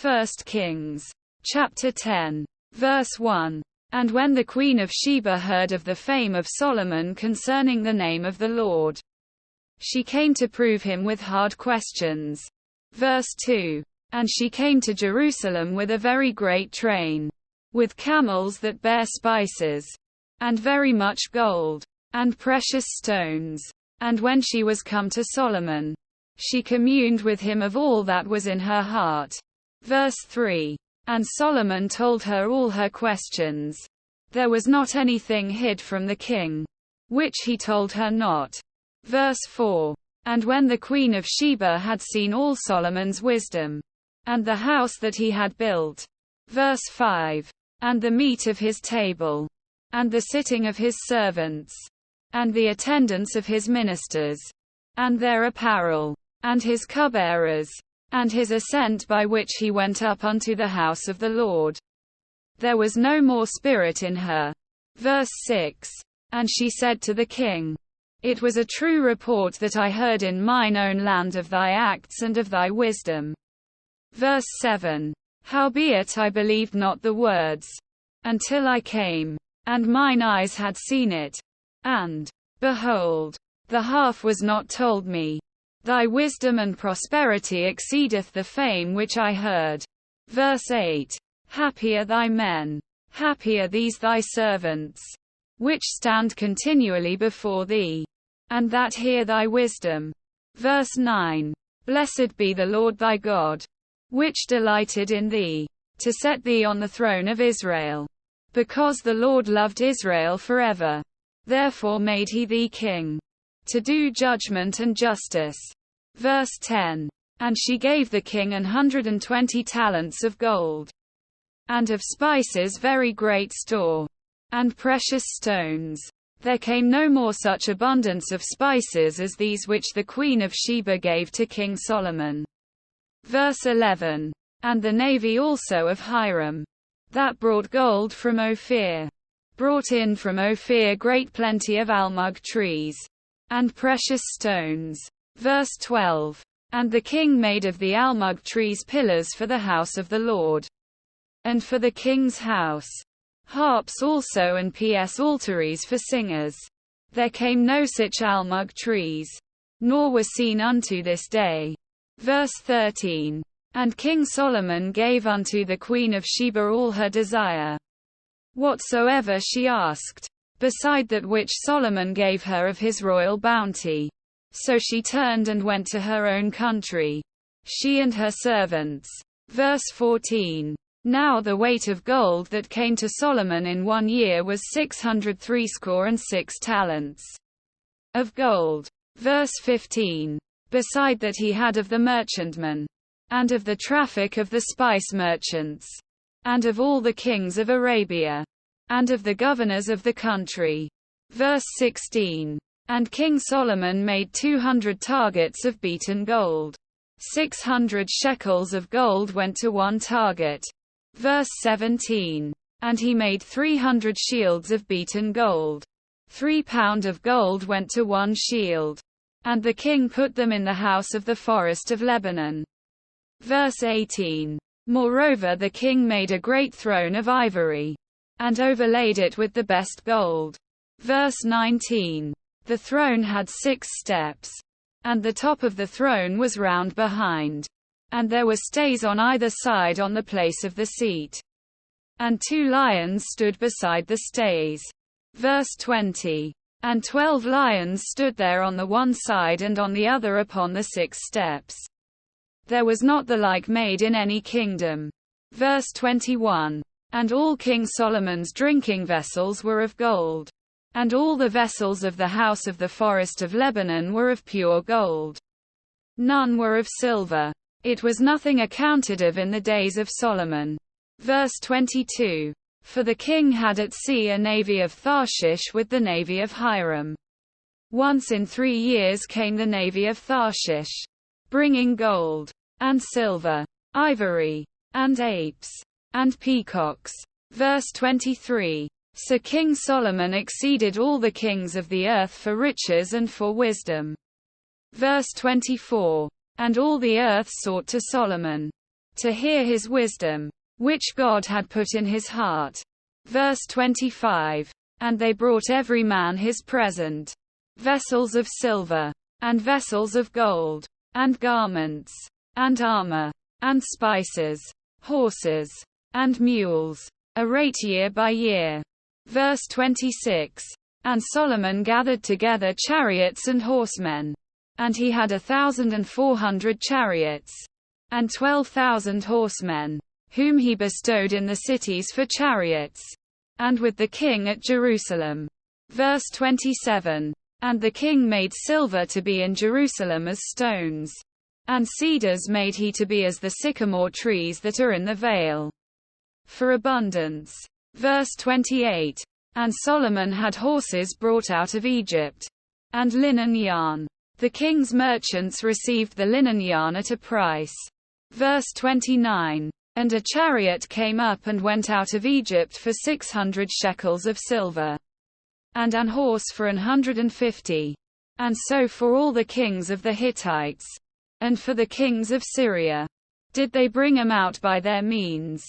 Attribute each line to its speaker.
Speaker 1: 1 Kings, chapter 10, verse 1. And when the queen of Sheba heard of the fame of Solomon concerning the name of the Lord, she came to prove him with hard questions. Verse 2. And she came to Jerusalem with a very great train, with camels that bear spices, and very much gold, and precious stones. And when she was come to Solomon, she communed with him of all that was in her heart. Verse 3. And Solomon told her all her questions. There was not anything hid from the king, which he told her not. Verse 4. And when the queen of Sheba had seen all Solomon's wisdom, and the house that he had built. Verse 5. And the meat of his table, and the sitting of his servants, and the attendance of his ministers, and their apparel, and his cupbearers, and his ascent by which he went up unto the house of the Lord, there was no more spirit in her. Verse 6. And she said to the king, It was a true report that I heard in mine own land of thy acts and of thy wisdom. Verse 7. Howbeit I believed not the words, until I came, and mine eyes had seen it. And, behold, the half was not told me. Thy wisdom and prosperity exceedeth the fame which I heard. Verse 8. Happy are thy men, happy are these thy servants, which stand continually before thee, and that hear thy wisdom. Verse 9. Blessed be the Lord thy God, which delighted in thee, to set thee on the throne of Israel. Because the Lord loved Israel forever, therefore made he thee king, to do judgment and justice. Verse 10. And she gave the king 120 talents of gold, and of spices very great store, and precious stones. There came no more such abundance of spices as these which the queen of Sheba gave to King Solomon. Verse 11. And the navy also of Hiram, that brought gold from Ophir, brought in from Ophir great plenty of almug trees, and precious stones. Verse 12. And the king made of the almug trees pillars for the house of the Lord, and for the king's house, harps also and ps altaries for singers. There came no such almug trees, nor were seen unto this day. Verse 13. And King Solomon gave unto the queen of Sheba all her desire, whatsoever she asked, beside that which Solomon gave her of his royal bounty. So she turned and went to her own country, she and her servants. Verse 14. Now the weight of gold that came to Solomon in 1 year was 666 talents of gold. Verse 15. Beside that he had of the merchantmen, and of the traffic of the spice merchants, and of all the kings of Arabia, and of the governors of the country. Verse 16. And King Solomon made 200 targets of beaten gold. 600 shekels of gold went to one target. Verse 17. And he made 300 shields of beaten gold. 3 pound of gold went to one shield. And the king put them in the house of the forest of Lebanon. Verse 18. Moreover the king made a great throne of ivory, and overlaid it with the best gold. Verse 19. The throne had 6 steps, and the top of the throne was round behind, and there were stays on either side on the place of the seat, and 2 lions stood beside the stays. Verse 20. And 12 lions stood there on the one side and on the other upon the 6 steps. There was not the like made in any kingdom. Verse 21. And all King Solomon's drinking vessels were of gold, and all the vessels of the house of the forest of Lebanon were of pure gold. None were of silver. It was nothing accounted of in the days of Solomon. Verse 22. For the king had at sea a navy of Tharshish with the navy of Hiram. Once in 3 years came the navy of Tharshish, bringing gold, and silver, ivory, and apes, and peacocks. Verse 23. So King Solomon exceeded all the kings of the earth for riches and for wisdom. Verse 24. And all the earth sought to Solomon, to hear his wisdom, which God had put in his heart. Verse 25. And they brought every man his present, vessels of silver, and vessels of gold, and garments, and armor, and spices, horses, and mules, a rate year by year. Verse 26. And Solomon gathered together chariots and horsemen. And he had 1,400 chariots, and 12,000 horsemen, whom he bestowed in the cities for chariots, and with the king at Jerusalem. Verse 27. And the king made silver to be in Jerusalem as stones, and cedars made he to be as the sycamore trees that are in the vale, for abundance. Verse 28. And Solomon had horses brought out of Egypt, and linen yarn. The king's merchants received the linen yarn at a price. Verse 29. And a chariot came up and went out of Egypt for 600 shekels of silver, and an horse for 150. And so for all the kings of the Hittites, and for the kings of Syria, did they bring 'em out by their means.